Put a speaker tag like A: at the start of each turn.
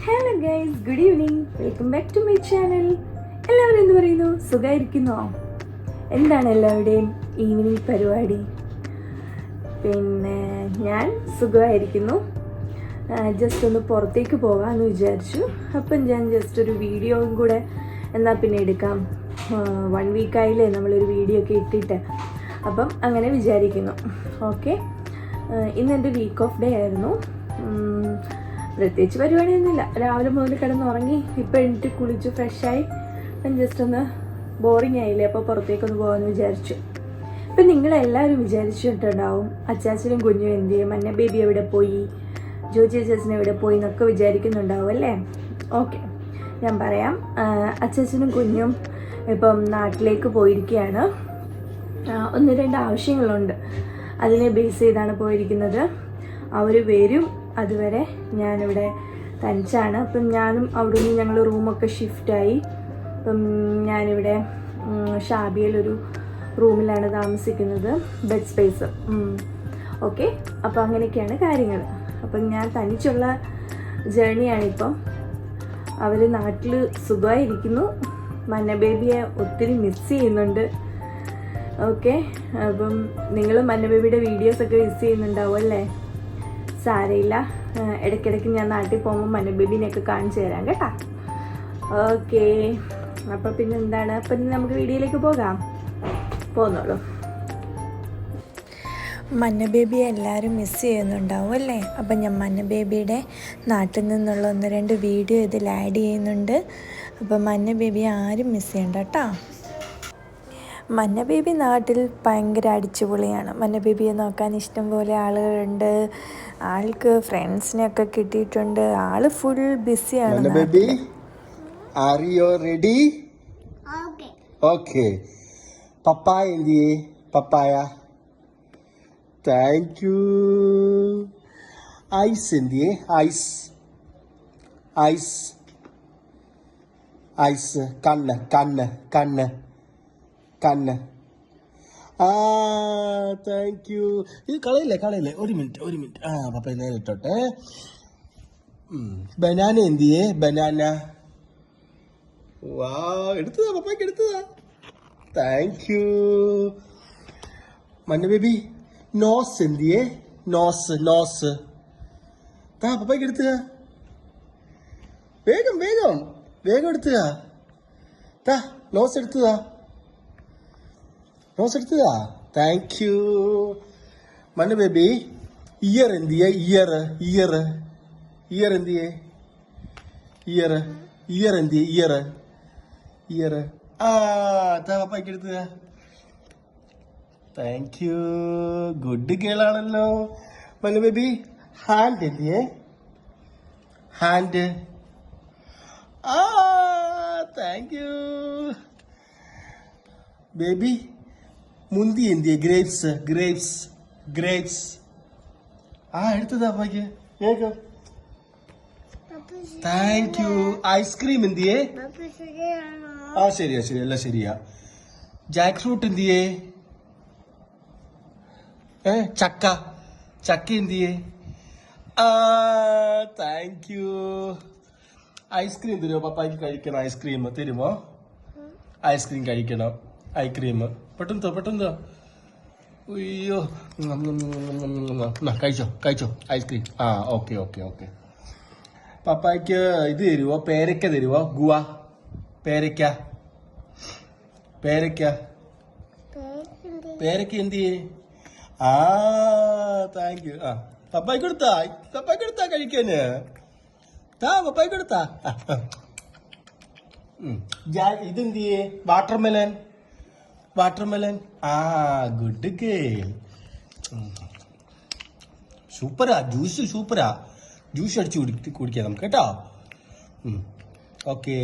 A: Hello guys, good evening. Welcome back to my channel. എല്ലാവരും എന്ത് പറയുന്നു? സുഖമായിരിക്കുന്നോ? എന്താണ് എല്ലാവരുടെയും ഈവനിങ് പരിപാടി? പിന്നെ ഞാൻ സുഖമായിരിക്കുന്നു. ജസ്റ്റ് ഒന്ന് പുറത്തേക്ക് പോകാമെന്ന് വിചാരിച്ചു. അപ്പം ഞാൻ ജസ്റ്റ് ഒരു വീഡിയോയും കൂടെ എന്നാൽ പിന്നെ എടുക്കാം. 1 വീക്കായില്ലേ നമ്മളൊരു വീഡിയോ ഒക്കെ ഇട്ടിട്ട്. അപ്പം അങ്ങനെ വിചാരിക്കുന്നു. ഓക്കെ, ഇന്നെൻ്റെ വീക്ക് ഓഫ് ഡേ ആയിരുന്നു. പ്രത്യേകിച്ച് പരിപാടിയൊന്നുമില്ല. രാവിലെ മുതൽ കിടന്നുറങ്ങി, ഇപ്പം എണീറ്റ് കുളിച്ചു ഫ്രഷായി. ഞാൻ ജസ്റ്റ് ഒന്ന് ബോറിങ് ആയില്ലേ, അപ്പോൾ പുറത്തേക്കൊന്ന് പോകാമെന്ന് വിചാരിച്ചു. ഇപ്പം നിങ്ങളെല്ലാവരും വിചാരിച്ചിട്ടുണ്ടാവും അച്ചാച്ചനും കുഞ്ഞും എന്ത് ചെയ്യും, മന്ന ബേബി എവിടെ പോയി, ജോജി അച്ചാച്ചൻ എവിടെ പോയി എന്നൊക്കെ വിചാരിക്കുന്നുണ്ടാവും അല്ലേ? ഓക്കെ, ഞാൻ പറയാം. അച്ചാച്ചനും കുഞ്ഞും ഇപ്പം നാട്ടിലേക്ക് പോയിരിക്കുകയാണ്. 1-2 ആവശ്യങ്ങളുണ്ട്, അതിനെ ബേസ് ചെയ്താണ് പോയിരിക്കുന്നത്. അവർ വരും, അതുവരെ ഞാനിവിടെ തനിച്ചാണ്. അപ്പം ഞാനും അവിടെ നിന്ന് ഞങ്ങൾ റൂമൊക്കെ ഷിഫ്റ്റായി. അപ്പം ഞാനിവിടെ ഷാബിയയിലൊരു റൂമിലാണ് താമസിക്കുന്നത്, ബെഡ് സ്പേസ്. ഓക്കെ, അപ്പോൾ അങ്ങനെയൊക്കെയാണ് കാര്യങ്ങൾ. അപ്പം ഞാൻ തനിച്ചുള്ള ജേണിയാണിപ്പം. അവർ നാട്ടിൽ സുഖമായിരിക്കുന്നു. മന്ന ബേബിയെ ഒത്തിരി മിസ് ചെയ്യുന്നുണ്ട്. ഓക്കെ, അപ്പം നിങ്ങൾ മന്ന ബേബിയുടെ വീഡിയോസൊക്കെ മിസ് ചെയ്യുന്നുണ്ടാവും അല്ലേ? സാരമില്ല, ഇടയ്ക്കിടയ്ക്ക് ഞാൻ നാട്ടിൽ പോകുമ്പോൾ മന്ന ബേബിനെയൊക്കെ കാണിച്ചു തരാം കേട്ടോ. ഓക്കെ, അപ്പം പിന്നെ എന്താണ്, അപ്പം നമുക്ക് വീഡിയോയിലേക്ക് പോകുന്നുള്ളൂ. മന്ന ബേബിയെ എല്ലാവരും മിസ് ചെയ്യുന്നുണ്ടാവും അല്ലേ? അപ്പം ഞാൻ മന്ന ബേബിയുടെ നാട്ടിൽ നിന്നുള്ള 1-2 വീഡിയോ ഇതിൽ ആഡ് ചെയ്യുന്നുണ്ട്. അപ്പം മന്ന ബേബിയെ ആരും മിസ് ചെയ്യണ്ട കേട്ടോ. മന്ന ബേബി നാട്ടിൽ ഭയങ്കര അടിച്ചുപൊളിയാണ്. മന്ന ബേബിയെ നോക്കാൻ ഇഷ്ടം പോലെ ആളുകളുണ്ട്. ആൾക്ക് ഫ്രണ്ട്സിനെയൊക്കെ കിട്ടിയിട്ടുണ്ട്. ആള് ഫുൾ ബിസിയാണ്.
B: Are you ready? Okay. Papaya എന്തിയെ? Papaya. Thank you. Ice എന്തിയെ? Ice. Ice. Ice. കണ്ണ്. Thank you. ഇത് കളയില്ലേ. ഒരു മിനിറ്റ്. പപ്പ നേരെ ഇട്ടോട്ടെ. ബനാന എന്തിയെ? ബനാന. വാ, എടുത്തതാ, പപ്പയ്ക്ക് എടുത്തതാ. Thank you. മന്ന ബേബി നോസ് എന്തിയെ? നോസ്. പപ്പയ്ക്ക് എടുത്തുക. വേഗം എടുത്തുക. നോസ് എടുത്തതാ. Thank you. മന്ന ബേബി ഇയർ എന്തിയെ? ഇയർ എന്തിയെ? ഇയർ എന്തിയെ? ഇയർ. പപ്പയ്ക്ക് എടുത്തുക. Thank you. ഗുഡ് ഗേൾ ആണല്ലോ. മന്ന ബേബി ഹാൻഡ് എന്തിയെ? ഹാൻഡ്. Thank you. ബേബി മുന്തി എന്തിയെ? ഗ്രേപ്സ്. എടുത്തതാ അപ്പയ്ക്ക്. വേഗം. Thank you. ഐസ്ക്രീം എന്തിയെ? ശരിയാ, എല്ലാം ശരിയാ. ജാക്ക് ഫ്രൂട്ട് എന്തിയെ? ചക്ക എന്തിയെ? Thank you. ഐസ്ക്രീം തരുമോ? പപ്പായ്ക്ക് കഴിക്കണം. ഐസ്ക്രീം തരുമോ? ഐസ്ക്രീം കഴിക്കണം. പെട്ടെന്ന്. അയ്യോ, കഴിച്ചോ ഐസ്ക്രീം. ഓക്കെ. പപ്പായ്ക്ക് ഇത് തരുവോ? പേരക്ക തരുവോ? ഗുവ. പേരക്ക എന്തിയെ? Thank you. പപ്പായ്ക്ക് കൊടുത്താ കഴിക്കാന്? പപ്പായ്ക്ക് കൊടുത്താ. ഇതെന്തിയെ? വാട്ടർമെലൻ. Good girl. സൂപ്പറാ. ജ്യൂസ് അടിച്ച് കുടിക്കാം നമുക്ക് കേട്ടോ. ഓക്കെ.